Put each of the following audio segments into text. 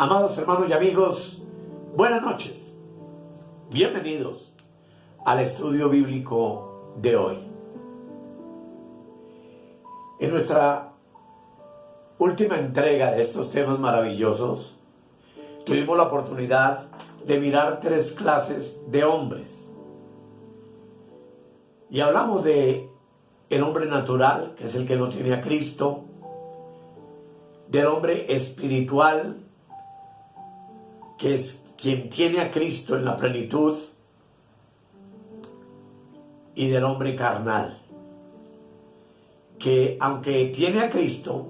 Amados hermanos y amigos, buenas noches. Bienvenidos al estudio bíblico de hoy. En nuestra última entrega de estos temas maravillosos, tuvimos la oportunidad de mirar 3 clases de hombres. Y hablamos de el hombre natural, que es el que no tiene a Cristo, del hombre espiritual, que es quien tiene a Cristo en la plenitud, y del hombre carnal, que aunque tiene a Cristo,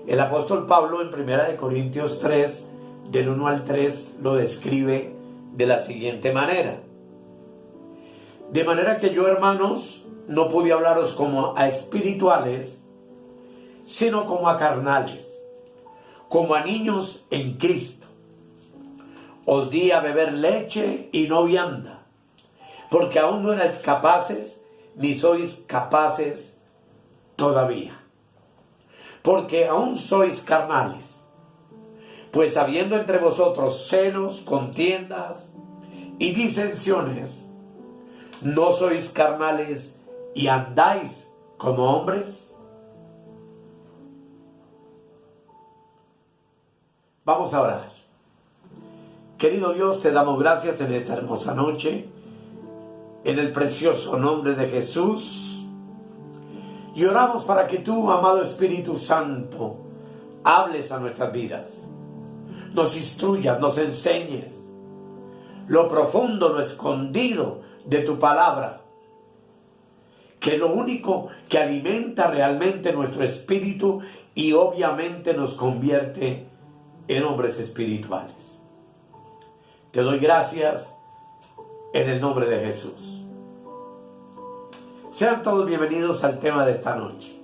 el apóstol Pablo en 1 Corintios 3, del 1 al 3, lo describe de la siguiente manera. De manera que yo, hermanos, no pude hablaros como a espirituales, sino como a carnales, como a niños en Cristo. Os di a beber leche y no vianda, porque aún no erais capaces, ni sois capaces todavía, porque aún sois carnales. Pues habiendo entre vosotros celos, contiendas y disensiones, ¿no sois carnales y andáis como hombres? Vamos a orar. Querido Dios, te damos gracias en esta hermosa noche, en el precioso nombre de Jesús, y oramos para que tú, amado Espíritu Santo, hables a nuestras vidas, nos instruyas, nos enseñes lo profundo, lo escondido de tu palabra, que es lo único que alimenta realmente nuestro espíritu y obviamente nos convierte en hombres espirituales. Te doy gracias en el nombre de Jesús. Sean todos bienvenidos al tema de esta noche.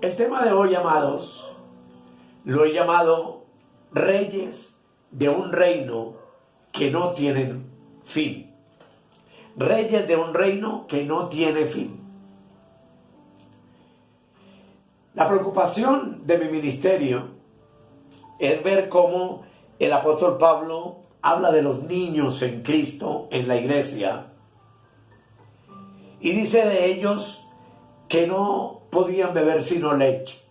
El tema de hoy, amados, lo he llamado Reyes de un reino que no tienen fin. Reyes de un reino que no tiene fin. La preocupación de mi ministerio es ver cómo el apóstol Pablo habla de los niños en Cristo en la iglesia y dice de ellos que no podían beber sino leche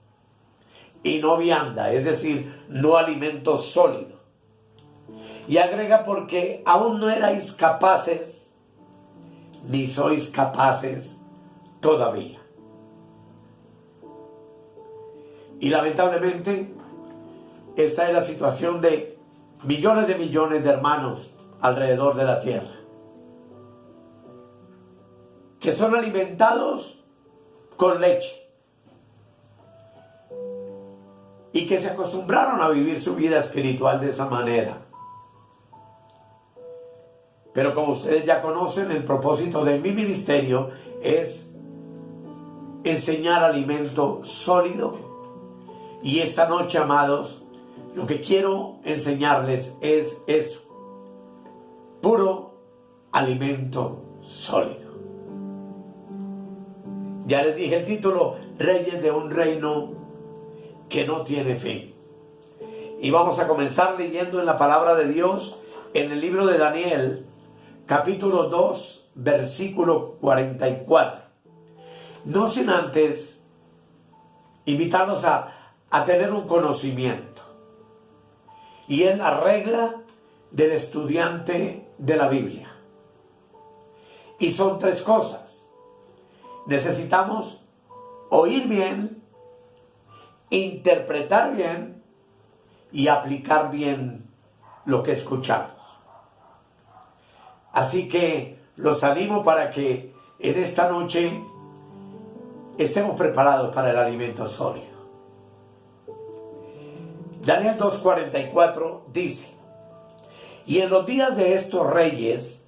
y no vianda, es decir, no alimento sólido. Y agrega porque aún no erais capaces ni sois capaces todavía. Y lamentablemente esta es la situación de millones de hermanos alrededor de la tierra, que son alimentados con leche y que se acostumbraron a vivir su vida espiritual de esa manera. Pero como ustedes ya conocen, el propósito de mi ministerio es enseñar alimento sólido. Y esta noche, amados, lo que quiero enseñarles es eso, puro alimento sólido. Ya les dije el título, Reyes de un reino que no tiene fin. Y vamos a comenzar leyendo en la palabra de Dios, en el libro de Daniel, capítulo 2, versículo 44. No sin antes invitarnos a tener un conocimiento. Y es la regla del estudiante de la Biblia. Y son 3 cosas. Necesitamos oír bien, interpretar bien y aplicar bien lo que escuchamos. Así que los animo para que en esta noche estemos preparados para el alimento sólido. Daniel 2:44 dice: y en los días de estos reyes,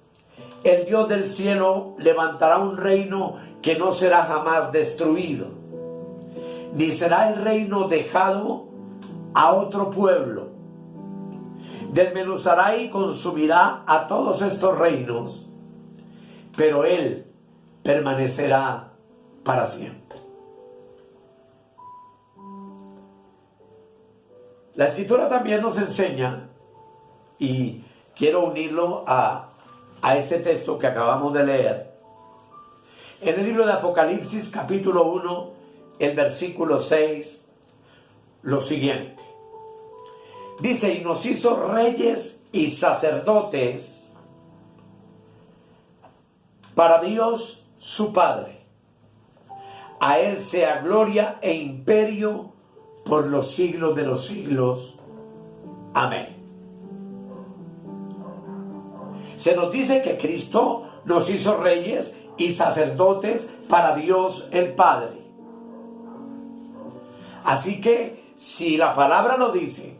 el Dios del cielo levantará un reino que no será jamás destruido, ni será el reino dejado a otro pueblo. desmenuzará y consumirá a todos estos reinos, pero Él permanecerá para siempre. La Escritura también nos enseña, y quiero unirlo a este texto que acabamos de leer, en el libro de Apocalipsis capítulo 1, el versículo 6, lo siguiente. Dice: y nos hizo reyes y sacerdotes para Dios su Padre. A Él sea gloria e imperio por los siglos de los siglos. Amén. Se nos dice que Cristo nos hizo reyes y sacerdotes para Dios el Padre. Así que si la palabra lo dice,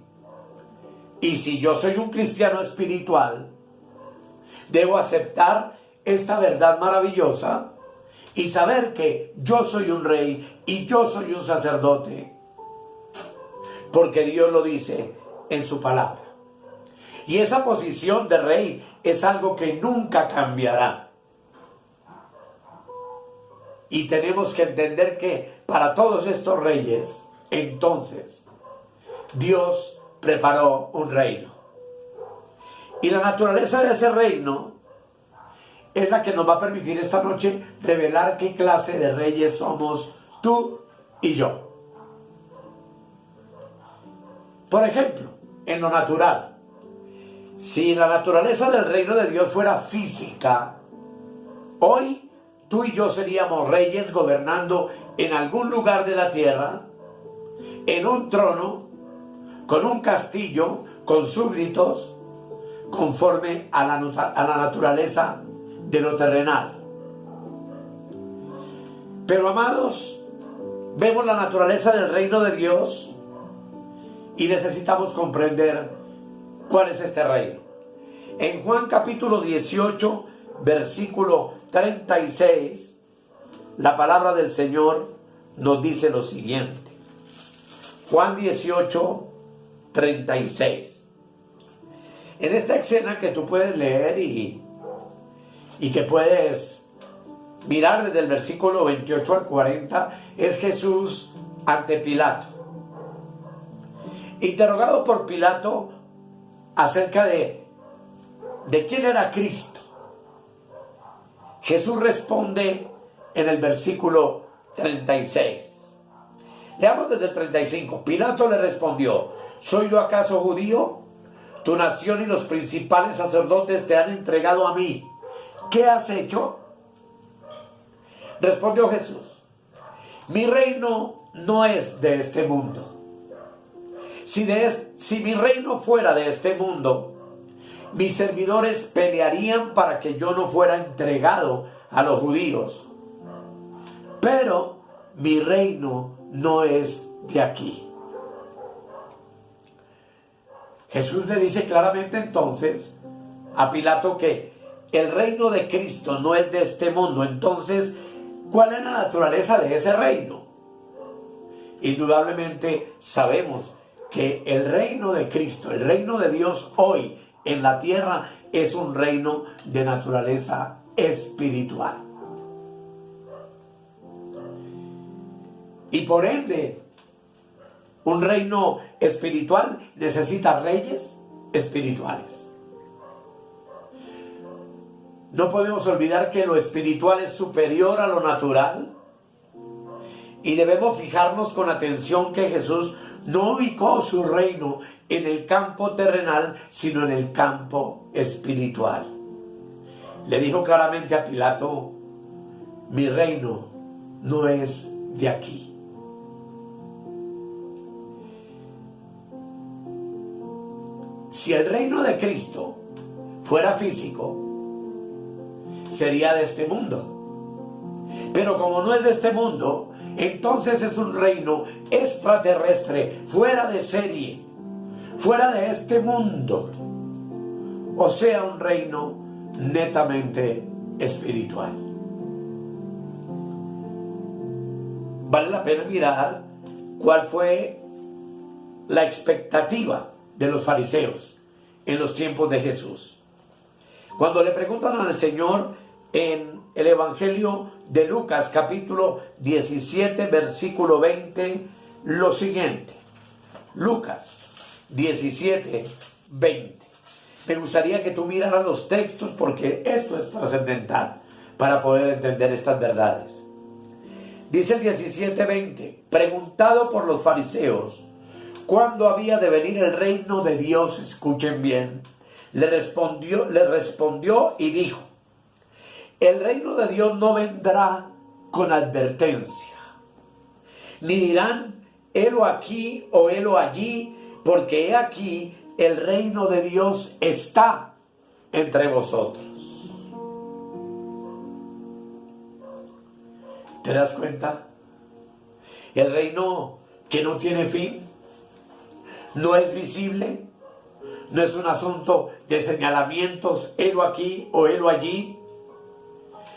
y si yo soy un cristiano espiritual, debo aceptar esta verdad maravillosa y saber que yo soy un rey y yo soy un sacerdote, porque Dios lo dice en su palabra. Y esa posición de rey es algo que nunca cambiará. Y tenemos que entender que para todos estos reyes, entonces, Dios preparó un reino. Y la naturaleza de ese reino es la que nos va a permitir esta noche revelar qué clase de reyes somos tú y yo. Por ejemplo, en lo natural, si la naturaleza del reino de Dios fuera física, hoy tú y yo seríamos reyes gobernando en algún lugar de la tierra, en un trono, con un castillo, con súbditos, conforme a la naturaleza de lo terrenal. Pero, amados, vemos la naturaleza del reino de Dios y necesitamos comprender cuál es este reino. En Juan capítulo 18, versículo 36, la palabra del Señor nos dice lo siguiente. Juan 18, 36. En esta escena que tú puedes leer y que puedes mirar desde el versículo 28 al 40, es Jesús ante Pilato. Interrogado por Pilato acerca de quién era Cristo, Jesús responde en el versículo 36. Leamos desde el 35. Pilato le respondió: ¿soy yo acaso judío? Tu nación y los principales sacerdotes te han entregado a mí. ¿Qué has hecho? Respondió Jesús: mi reino no es de este mundo. Si mi reino fuera de este mundo, mis servidores pelearían para que yo no fuera entregado a los judíos. Pero mi reino no es de aquí. Jesús le dice claramente entonces a Pilato que el reino de Cristo no es de este mundo. Entonces, ¿cuál es la naturaleza de ese reino? Indudablemente sabemos que el reino de Cristo, el reino de Dios hoy en la tierra, es un reino de naturaleza espiritual. Y por ende, un reino espiritual necesita reyes espirituales. No podemos olvidar que lo espiritual es superior a lo natural y debemos fijarnos con atención que Jesús no ubicó su reino en el campo terrenal, sino en el campo espiritual. Le dijo claramente a Pilato: mi reino no es de aquí. Si el reino de Cristo fuera físico, sería de este mundo. Pero como no es de este mundo, entonces es un reino extraterrestre, fuera de serie, fuera de este mundo. O sea, un reino netamente espiritual. Vale la pena mirar cuál fue la expectativa de los fariseos en los tiempos de Jesús. Cuando le preguntan al Señor en el Evangelio de Lucas, capítulo 17, versículo 20, lo siguiente. Lucas 17, 20. Me gustaría que tú miraras los textos porque esto es trascendental para poder entender estas verdades. Dice el 17:20, preguntado por los fariseos cuándo había de venir el reino de Dios, escuchen bien, le respondió y dijo, el reino de Dios no vendrá con advertencia, ni dirán, helo aquí o helo allí, porque he aquí el reino de Dios está entre vosotros. ¿Te das cuenta? El reino que no tiene fin, no es visible, no es un asunto de señalamientos, helo aquí o helo allí,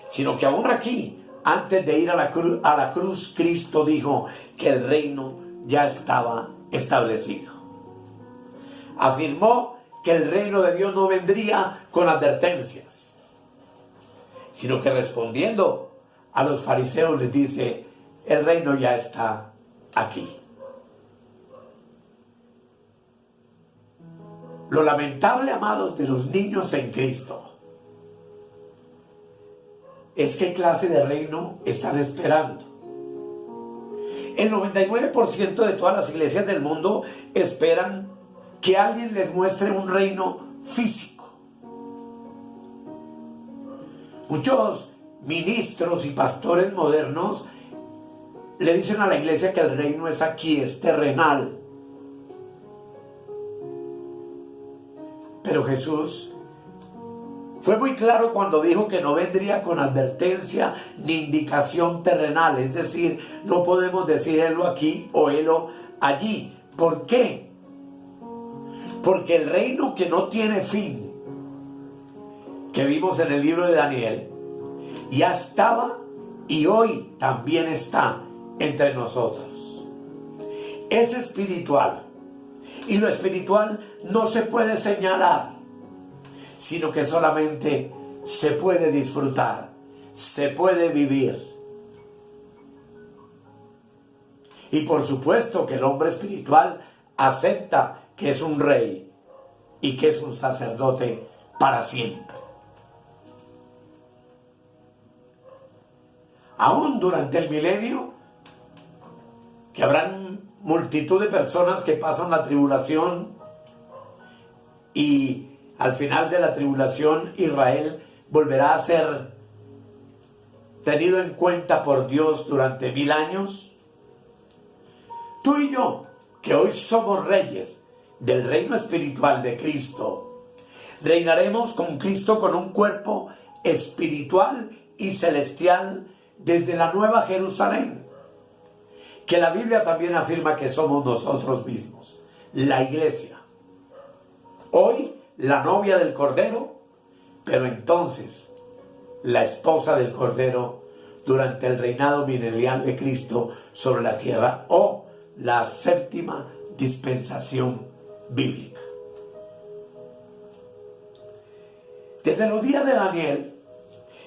sino que aún aquí, antes de ir a la cruz, Cristo dijo que el reino ya estaba establecido. Afirmó que el reino de Dios no vendría con advertencias, sino que respondiendo a los fariseos les dice, el reino ya está aquí. Lo lamentable, amados, de los niños en Cristo es qué clase de reino están esperando. El 99% de todas las iglesias del mundo esperan que alguien les muestre un reino físico. Muchos ministros y pastores modernos le dicen a la iglesia que el reino es aquí, es terrenal. Pero Jesús fue muy claro cuando dijo que no vendría con advertencia ni indicación terrenal. Es decir, no podemos decir helo aquí o helo allí. ¿Por qué? Porque el reino que no tiene fin, que vimos en el libro de Daniel, ya estaba y hoy también está entre nosotros. Es espiritual. Y lo espiritual no se puede señalar, sino que solamente se puede disfrutar, se puede vivir. Y por supuesto que el hombre espiritual acepta que es un rey y que es un sacerdote para siempre. Aún durante el milenio, que habrán multitud de personas que pasan la tribulación y al final de la tribulación Israel volverá a ser tenido en cuenta por Dios durante 1000 años. Tú y yo, que hoy somos reyes del reino espiritual de Cristo, reinaremos con Cristo con un cuerpo espiritual y celestial desde la Nueva Jerusalén, que la Biblia también afirma que somos nosotros mismos, la iglesia. Hoy la novia del Cordero, pero entonces la esposa del Cordero durante el reinado milenial de Cristo sobre la tierra, o la séptima dispensación bíblica. Desde los días de Daniel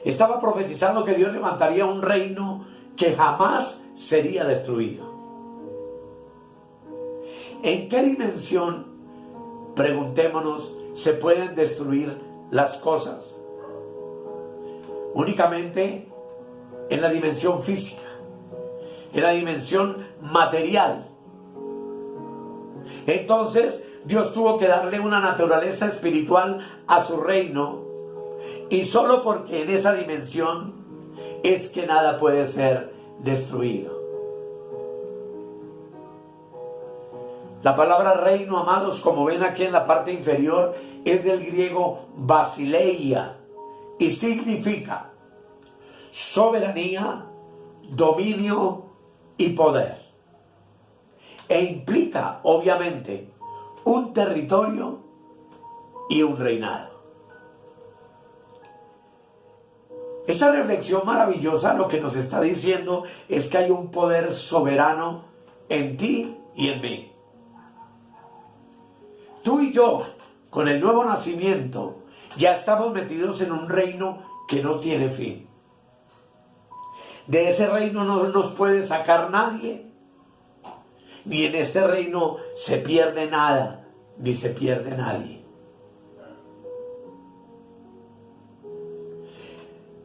estaba profetizando que Dios levantaría un reino que jamás sería destruido. ¿En qué dimensión, preguntémonos, se pueden destruir las cosas? Únicamente en la dimensión física, en la dimensión material. Entonces Dios tuvo que darle una naturaleza espiritual a su reino, y solo porque en esa dimensión es que nada puede ser destruido. La palabra reino, amados, como ven aquí en la parte inferior, es del griego basileia y significa soberanía, dominio y poder. E implica, obviamente, un territorio y un reinado. Esta reflexión maravillosa lo que nos está diciendo es que hay un poder soberano en ti y en mí. Tú y yo con el nuevo nacimiento, ya estamos metidos en un reino que no tiene fin. De ese reino no nos puede sacar nadie, ni en este reino se pierde nada, ni se pierde nadie.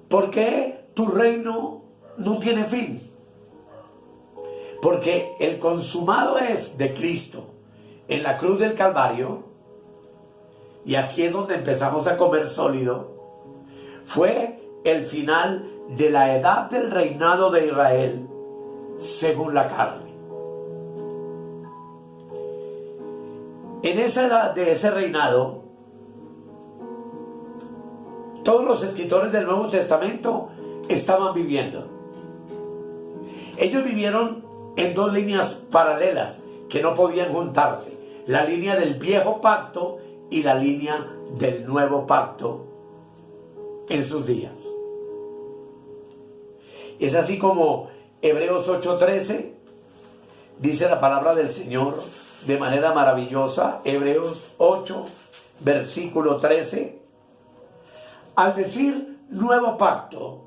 ¿Por qué tu reino no tiene fin? Porque el consumado es de Cristo en la cruz del Calvario, y aquí es donde empezamos a comer sólido, fue el final de la edad del reinado de Israel según la carne. En esa edad de ese reinado, todos los escritores del Nuevo Testamento estaban viviendo. Ellos vivieron en dos líneas paralelas que no podían juntarse: la línea del viejo pacto y la línea del nuevo pacto en sus días. Es así como Hebreos 8:13 dice la palabra del Señor de manera maravillosa. Hebreos 8, versículo 13. Al decir nuevo pacto,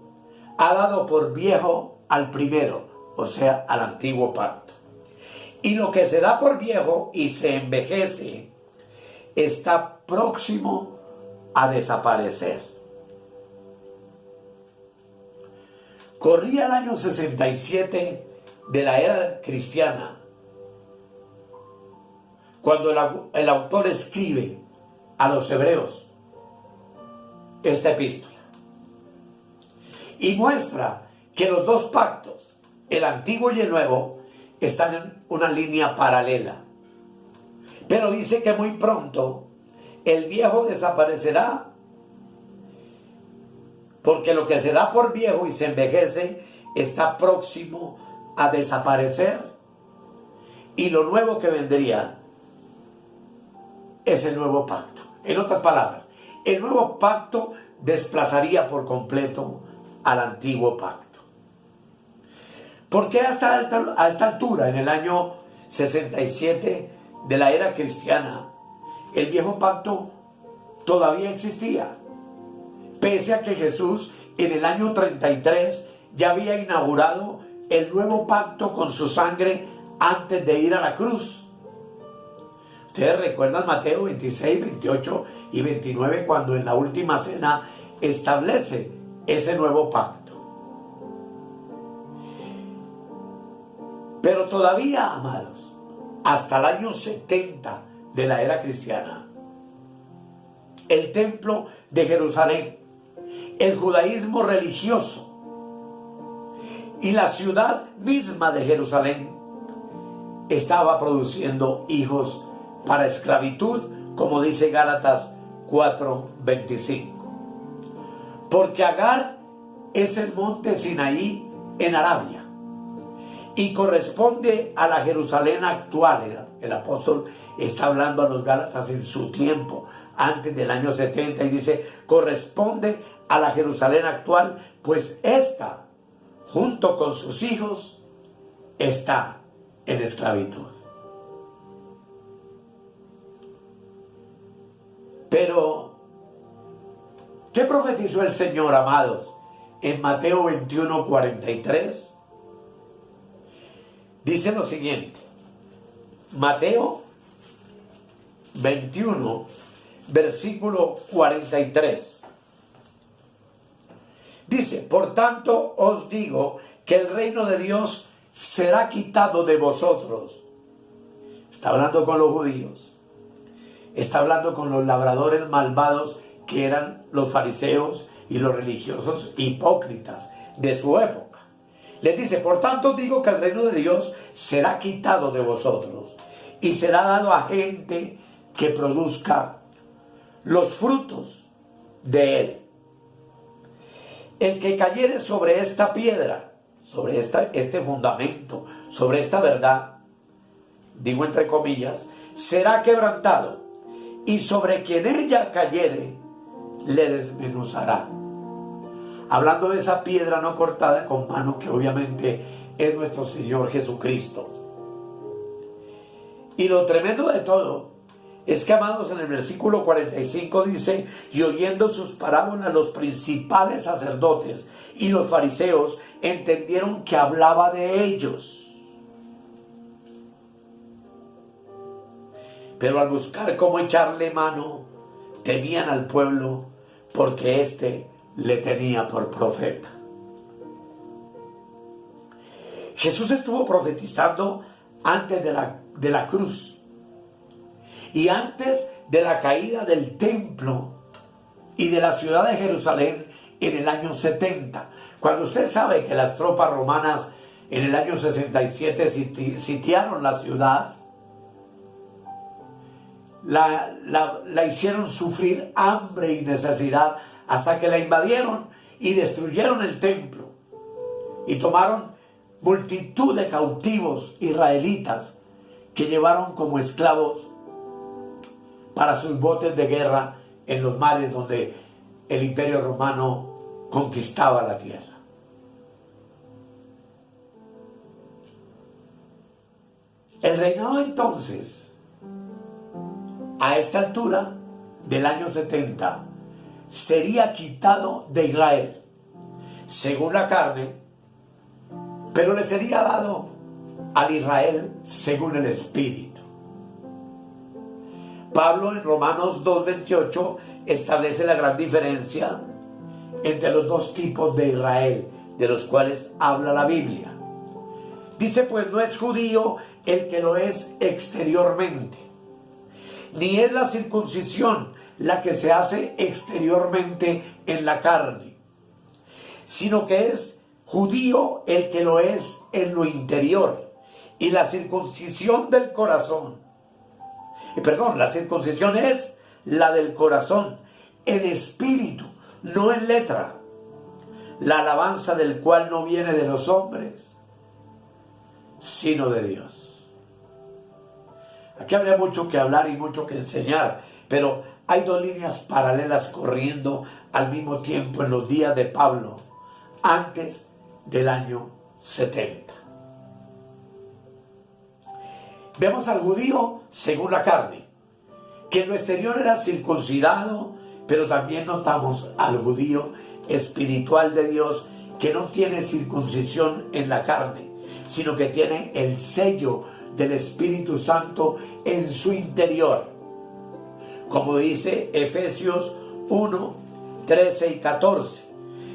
ha dado por viejo al primero, o sea, al antiguo pacto. Y lo que se da por viejo y se envejece está próximo a desaparecer. Corría el año 67 de la era cristiana cuando el autor escribe a los hebreos esta epístola y muestra que los dos pactos, el antiguo y el nuevo, están en una línea paralela. Pero dice que muy pronto el viejo desaparecerá, porque lo que se da por viejo y se envejece está próximo a desaparecer, y lo nuevo que vendría es el nuevo pacto. En otras palabras, el nuevo pacto desplazaría por completo al antiguo pacto. ¿Por qué a esta altura, en el año 67 de la era cristiana, el viejo pacto todavía existía? Pese a que Jesús en el año 33 ya había inaugurado el nuevo pacto con su sangre antes de ir a la cruz. Ustedes recuerdan Mateo 26, 28 y 29 cuando en la última cena establece ese nuevo pacto. Pero todavía, amados, hasta el año 70 de la era cristiana, el templo de Jerusalén, el judaísmo religioso y la ciudad misma de Jerusalén estaba produciendo hijos para esclavitud, como dice Gálatas 4:25. Porque Agar es el monte Sinaí en Arabia y corresponde a la Jerusalén actual. El apóstol está hablando a los Gálatas en su tiempo, antes del año 70, y dice, corresponde a la Jerusalén actual, pues esta, junto con sus hijos, está en esclavitud. Pero, ¿qué profetizó el Señor, amados? En Mateo 21:43 dice lo siguiente. Mateo 21, versículo 43. Dice, por tanto os digo que el reino de Dios será quitado de vosotros. Está hablando con los judíos. Está hablando con los labradores malvados que eran los fariseos y los religiosos hipócritas de su época. Les dice, por tanto digo que el reino de Dios será quitado de vosotros y será dado a gente que produzca los frutos de él. El que cayere sobre esta piedra, sobre este fundamento, sobre esta verdad, digo entre comillas, será quebrantado, y sobre quien ella cayere, le desmenuzará. Hablando de esa piedra no cortada con mano, que obviamente es nuestro Señor Jesucristo. Y lo tremendo de todo Es que, amados, en el versículo 45 dice: y oyendo sus parábolas los principales sacerdotes y los fariseos entendieron que hablaba de ellos. Pero al buscar cómo echarle mano, temían al pueblo, porque éste le tenía por profeta. Jesús estuvo profetizando antes de la cruz y antes de la caída del templo y de la ciudad de Jerusalén en el año 70. Cuando usted sabe que las tropas romanas en el año 67 sitiaron la ciudad, la hicieron sufrir hambre y necesidad hasta que la invadieron y destruyeron el templo y tomaron multitud de cautivos israelitas que llevaron como esclavos para sus botes de guerra en los mares donde el Imperio Romano conquistaba la tierra. El reinado entonces, a esta altura del año 70, sería quitado de Israel, según la carne, pero le sería dado al Israel según el Espíritu. Pablo en Romanos 2:28 establece la gran diferencia entre los dos tipos de Israel, de los cuales habla la Biblia. Dice: pues no es judío el que lo es exteriormente, ni es la circuncisión la que se hace exteriormente en la carne, sino que es judío el que lo es en lo interior, y la circuncisión del corazón. La circuncisión es la del corazón, en espíritu, no en letra, la alabanza del cual no viene de los hombres, sino de Dios. Aquí habría mucho que hablar y mucho que enseñar, pero hay dos líneas paralelas corriendo al mismo tiempo en los días de Pablo, antes del año 70. Vemos al judío según la carne, que en lo exterior era circuncidado, pero también notamos al judío espiritual de Dios, que no tiene circuncisión en la carne, sino que tiene el sello del Espíritu Santo en su interior. Como dice Efesios 1, 13 y 14.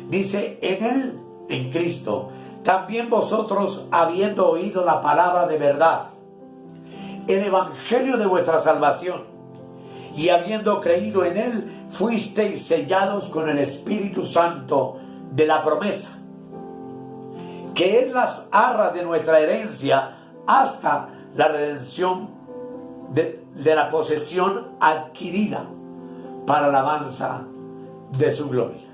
Dice: en él, en Cristo, también vosotros, habiendo oído la palabra de verdad, el evangelio de vuestra salvación, y habiendo creído en él, fuisteis sellados con el Espíritu Santo de la promesa, que es las arras de nuestra herencia hasta la redención de la posesión adquirida para la alabanza de su gloria.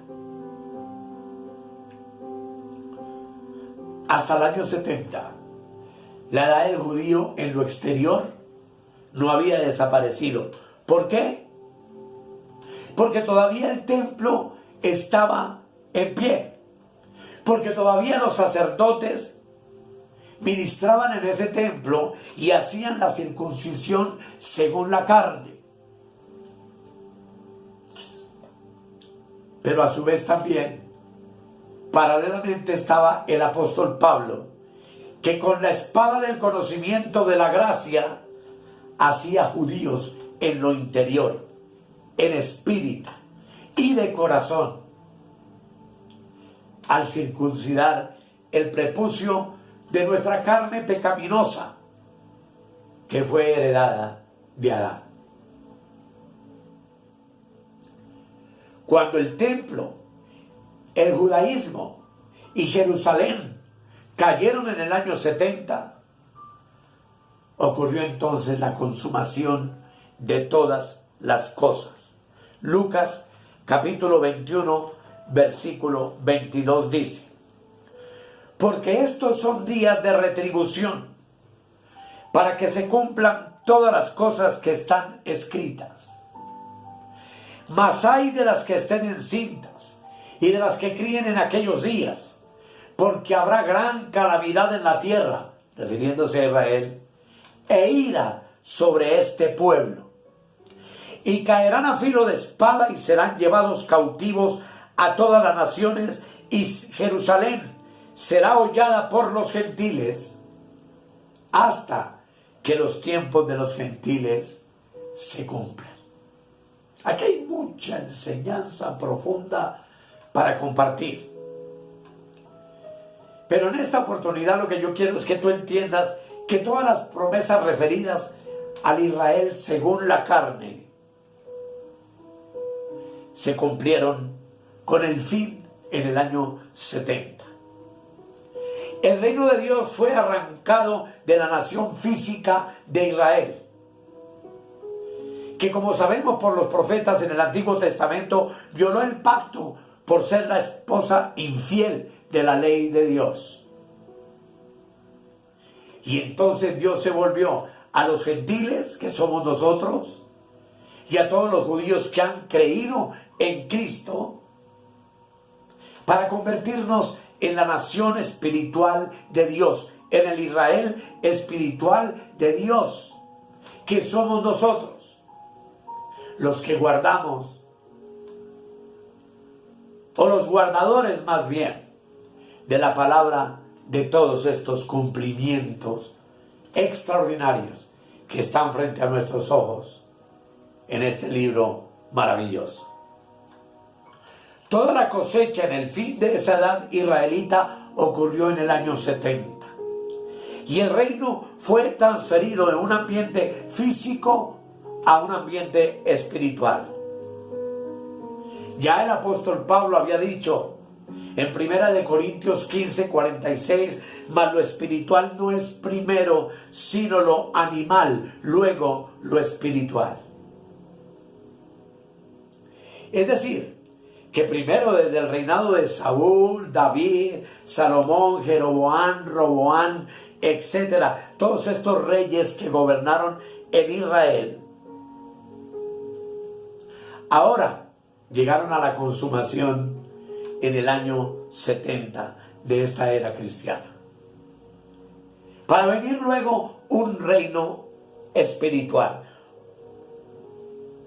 Hasta el año 70, la edad del judío en lo exterior no había desaparecido. ¿Por qué? Porque todavía el templo estaba en pie, porque todavía los sacerdotes ministraban en ese templo y hacían la circuncisión según la carne. Pero a su vez también, paralelamente, estaba el apóstol Pablo, que con la espada del conocimiento de la gracia hacía judíos en lo interior, en espíritu y de corazón, al circuncidar el prepucio de nuestra carne pecaminosa, que fue heredada de Adán. Cuando el templo, el judaísmo y Jerusalén cayeron en el año 70, ocurrió entonces la consumación de todas las cosas. Lucas capítulo 21, versículo 22 dice: porque estos son días de retribución, para que se cumplan todas las cosas que están escritas. Mas hay de las que estén encintas y de las que críen en aquellos días, porque habrá gran calamidad en la tierra, refiriéndose a Israel, e ira sobre este pueblo. y caerán a filo de espada y serán llevados cautivos a todas las naciones, y Jerusalén será hollada por los gentiles hasta que los tiempos de los gentiles se cumplan. Aquí hay mucha enseñanza profunda para compartir. Pero en esta oportunidad lo que yo quiero es que tú entiendas que todas las promesas referidas al Israel según la carne se cumplieron con el fin en el año 70. El reino de Dios fue arrancado de la nación física de Israel, que como sabemos por los profetas en el Antiguo Testamento, violó el pacto por ser la esposa infiel de la ley de Dios. Y entonces Dios se volvió a los gentiles, que somos nosotros, y a todos los judíos que han creído en Cristo, para convertirnos en la nación espiritual de Dios, en el Israel espiritual de Dios, que somos nosotros, los que guardamos, o los guardadores más bien, de la palabra de todos estos cumplimientos extraordinarios que están frente a nuestros ojos en este libro maravilloso. Toda la cosecha en el fin de esa edad israelita ocurrió en el año 70. Y el reino fue transferido de un ambiente físico a un ambiente espiritual. Ya el apóstol Pablo había dicho en 1 Corintios 15, 46, mas lo espiritual no es primero, sino lo animal, luego lo espiritual. Es decir, que primero desde el reinado de Saúl, David, Salomón, Jeroboam, Roboam, etcétera, todos estos reyes que gobernaron en Israel, ahora llegaron a la consumación en el año 70 de esta era cristiana, para venir luego un reino espiritual.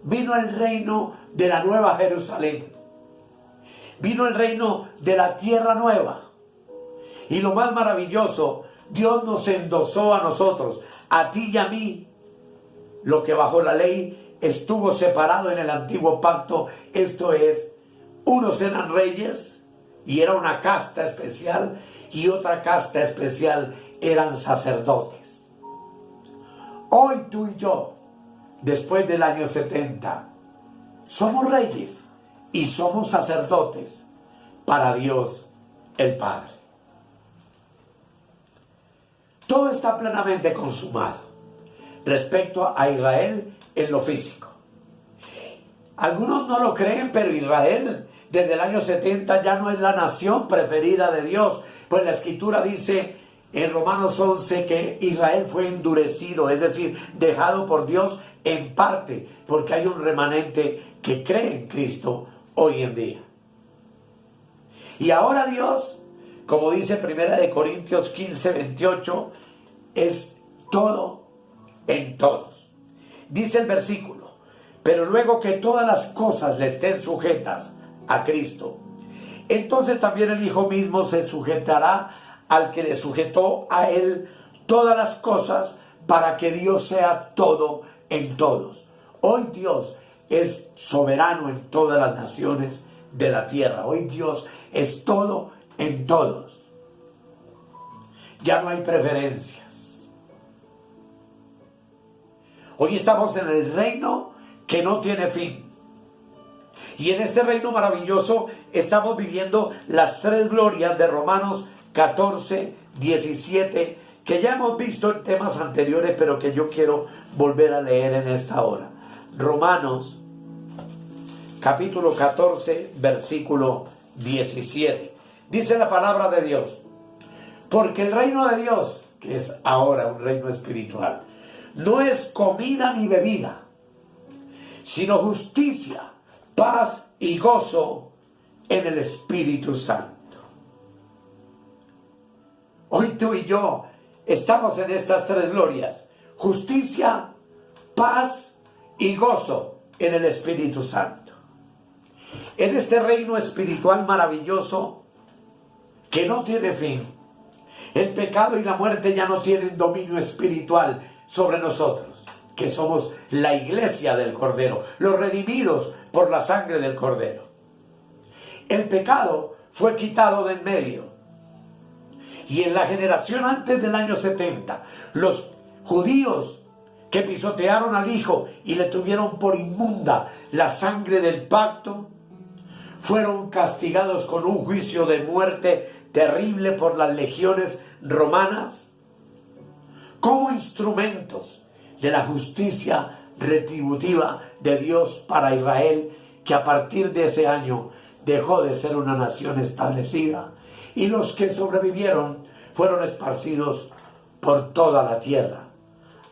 Vino el reino de la Nueva Jerusalén. Vino el reino de la tierra nueva. Y lo más maravilloso, Dios nos endosó a nosotros, a ti y a mí, lo que bajo la ley estuvo separado en el antiguo pacto. Esto es, unos eran reyes y era una casta especial, y otra casta especial eran sacerdotes. Hoy tú y yo, después del año 70, somos reyes y somos sacerdotes para Dios el Padre. Todo está plenamente consumado respecto a Israel en lo físico. Algunos no lo creen, pero Israel desde el año 70 ya no es la nación preferida de Dios, pues la Escritura dice en Romanos 11 que Israel fue endurecido, es decir, dejado por Dios en parte, porque hay un remanente que cree en Cristo hoy en día. Y ahora Dios, como dice 1 Corintios 15, 28, es todo en todos. Dice el versículo, pero luego que todas las cosas le estén sujetas a Cristo, entonces también el Hijo mismo se sujetará al que le sujetó a él todas las cosas, para que Dios sea todo en todos. Hoy Dios es soberano en todas las naciones de la tierra. Hoy Dios es todo en todos. Ya no hay preferencias. Hoy estamos en el reino que no tiene fin. Y en este reino maravilloso estamos viviendo las tres glorias de Romanos 14, 17, que ya hemos visto en temas anteriores, pero que yo quiero volver a leer en esta hora. Romanos, capítulo 14, versículo 17. Dice la palabra de Dios, porque el reino de Dios, que es ahora un reino espiritual, no es comida ni bebida, sino justicia, paz y gozo en el Espíritu Santo. Hoy tú y yo estamos en estas tres glorias: justicia, paz y gozo en el Espíritu Santo. En este reino espiritual maravilloso que no tiene fin, el pecado y la muerte ya no tienen dominio espiritual sobre nosotros, que somos la iglesia del Cordero, los redimidos por la sangre del Cordero. El pecado fue quitado de en medio. Y en la generación antes del año 70, los judíos que pisotearon al Hijo y le tuvieron por inmunda la sangre del pacto, fueron castigados con un juicio de muerte terrible por las legiones romanas, como instrumentos de la justicia retributiva de Dios para Israel, que a partir de ese año dejó de ser una nación establecida, y los que sobrevivieron fueron esparcidos por toda la tierra,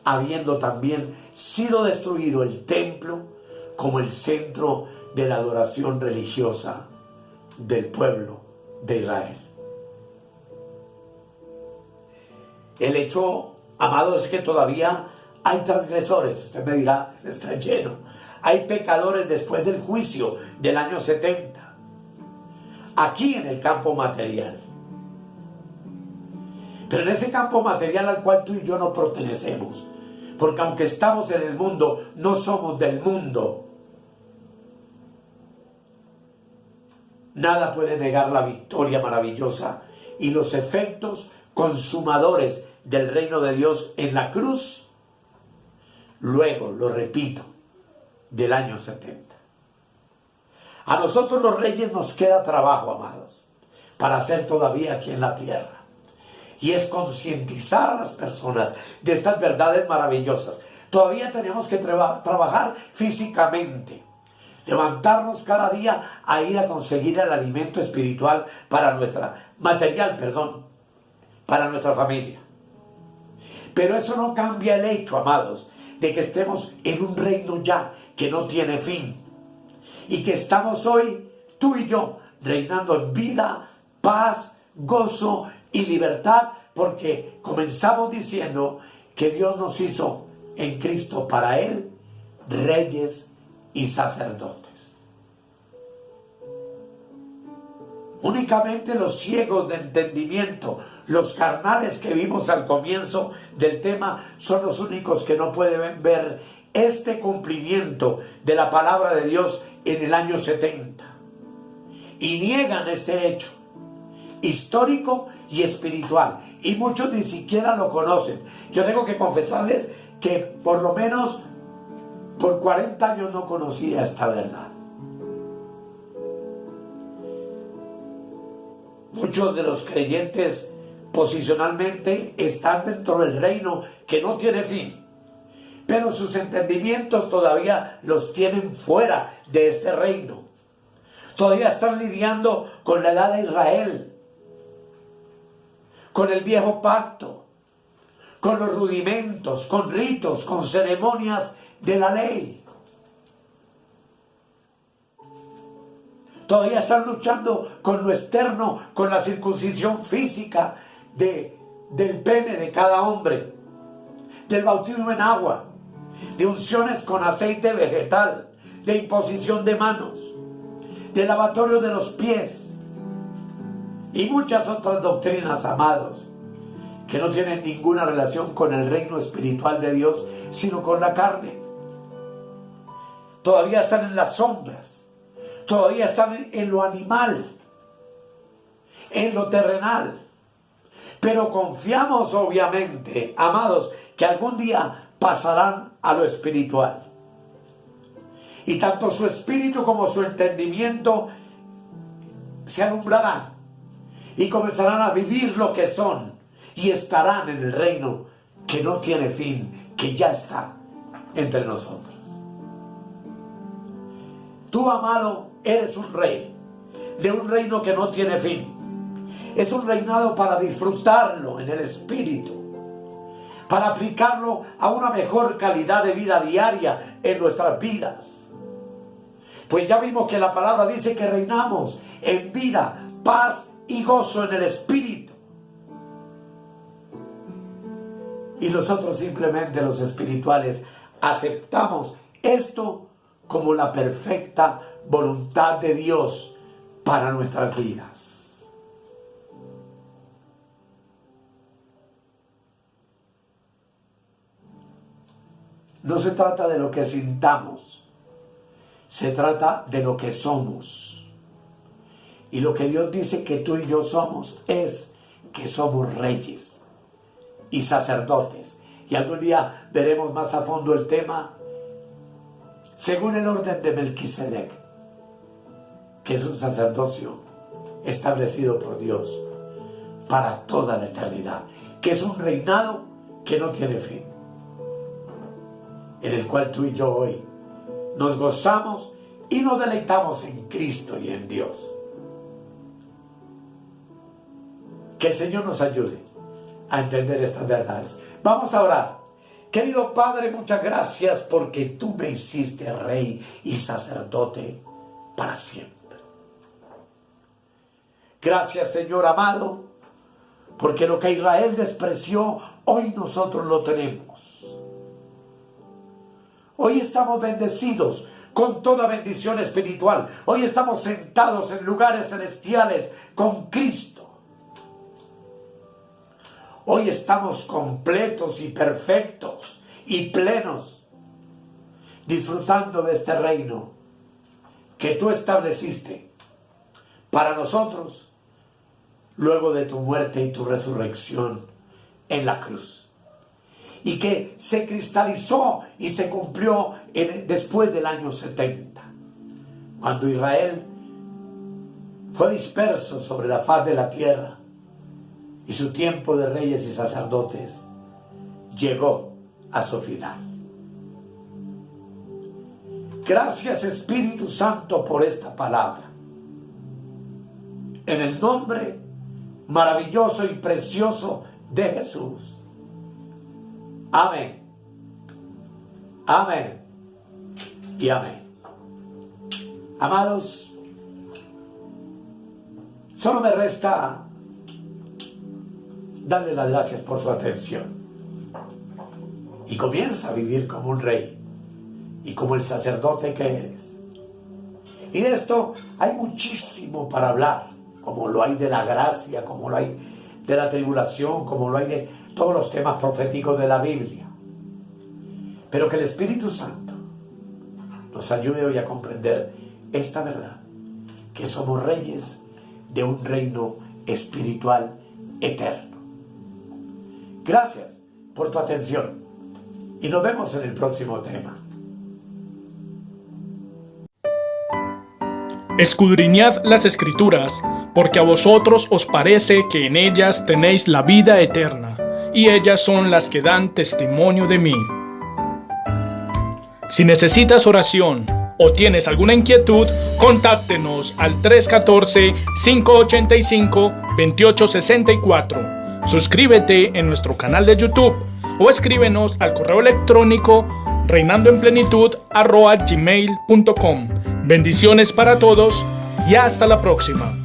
habiendo también sido destruido el templo como el centro de la adoración religiosa del pueblo de Israel. El hecho, amado, es que todavía hay transgresores. Usted me dirá, está lleno. Hay pecadores después del juicio del año 70. Aquí en el campo material. Pero en ese campo material al cual tú y yo no pertenecemos. Porque aunque estamos en el mundo, no somos del mundo. Nada puede negar la victoria maravillosa y los efectos consumadores del reino de Dios en la cruz. Luego, lo repito, del año 70. A nosotros los reyes nos queda trabajo, amados, para hacer todavía aquí en la tierra. Y es concientizar a las personas de estas verdades maravillosas. Todavía tenemos que trabajar físicamente. Levantarnos cada día a ir a conseguir el alimento espiritual para para nuestra familia. Pero eso no cambia el hecho, amados, de que estemos en un reino ya que no tiene fin. Y que estamos hoy, tú y yo, reinando en vida, paz, gozo y libertad, porque comenzamos diciendo que Dios nos hizo en Cristo para Él, reyes y sacerdotes. Únicamente los ciegos de entendimiento, los carnales que vimos al comienzo del tema, son los únicos que no pueden ver este cumplimiento de la palabra de Dios en el año 70. Y niegan este hecho histórico y espiritual. Y muchos ni siquiera lo conocen. Yo tengo que confesarles que por lo menos por 40 años no conocía esta verdad. Muchos de los creyentes posicionalmente están dentro del reino que no tiene fin, pero sus entendimientos todavía los tienen fuera de este reino. Todavía están lidiando con la edad de Israel, con el viejo pacto, con los rudimentos, con ritos, con ceremonias de la ley. Todavía están luchando con lo externo, con la circuncisión física del pene de cada hombre, del bautismo en agua, de unciones con aceite vegetal, de imposición de manos, de lavatorio de los pies y muchas otras doctrinas, amados, que no tienen ninguna relación con el reino espiritual de Dios, sino con la carne. Todavía están en las sombras. Todavía están en lo animal, en lo terrenal. Pero confiamos, obviamente, amados, que algún día pasarán a lo espiritual. Y tanto su espíritu como su entendimiento se alumbrarán y comenzarán a vivir lo que son y estarán en el reino que no tiene fin, que ya está entre nosotros. Tú, amado, eres un rey de un reino que no tiene fin. Es un reinado para disfrutarlo en el espíritu, para aplicarlo a una mejor calidad de vida diaria en nuestras vidas. Pues ya vimos que la palabra dice que reinamos en vida, paz y gozo en el espíritu. Y nosotros simplemente, los espirituales, aceptamos esto como la perfecta voluntad de Dios para nuestras vidas. No se trata de lo que sintamos, se trata de lo que somos. Y lo que Dios dice que tú y yo somos es que somos reyes y sacerdotes. Y algún día veremos más a fondo el tema según el orden de Melquisedec, que es un sacerdocio establecido por Dios para toda la eternidad, que es un reinado que no tiene fin, en el cual tú y yo hoy nos gozamos y nos deleitamos en Cristo y en Dios. Que el Señor nos ayude a entender estas verdades. Vamos a orar. Querido Padre, muchas gracias porque tú me hiciste rey y sacerdote para siempre. Gracias, Señor amado, porque lo que Israel despreció, hoy nosotros lo tenemos. Hoy estamos bendecidos con toda bendición espiritual. Hoy estamos sentados en lugares celestiales con Cristo. Hoy estamos completos y perfectos y plenos, disfrutando de este reino que tú estableciste para nosotros luego de tu muerte y tu resurrección en la cruz, y que se cristalizó y se cumplió después del año 70, cuando Israel fue disperso sobre la faz de la tierra y su tiempo de reyes y sacerdotes llegó a su final. Gracias, Espíritu Santo, por esta palabra. En el nombre maravilloso y precioso de Jesús. Amén. Amén. Y amén. Amados, solo me resta darle las gracias por su atención. Y comienza a vivir como un rey y como el sacerdote que eres. Y de esto hay muchísimo para hablar, como lo hay de la gracia, como lo hay de la tribulación, como lo hay de todos los temas proféticos de la Biblia. Pero que el Espíritu Santo nos ayude hoy a comprender esta verdad, que somos reyes de un reino espiritual eterno. Gracias por tu atención y nos vemos en el próximo tema. Escudriñad las Escrituras, porque a vosotros os parece que en ellas tenéis la vida eterna, y ellas son las que dan testimonio de mí. Si necesitas oración o tienes alguna inquietud, contáctenos al 314-585-2864. Suscríbete en nuestro canal de YouTube o escríbenos al correo electrónico reinandoenplenitud@gmail.com. Bendiciones para todos y hasta la próxima.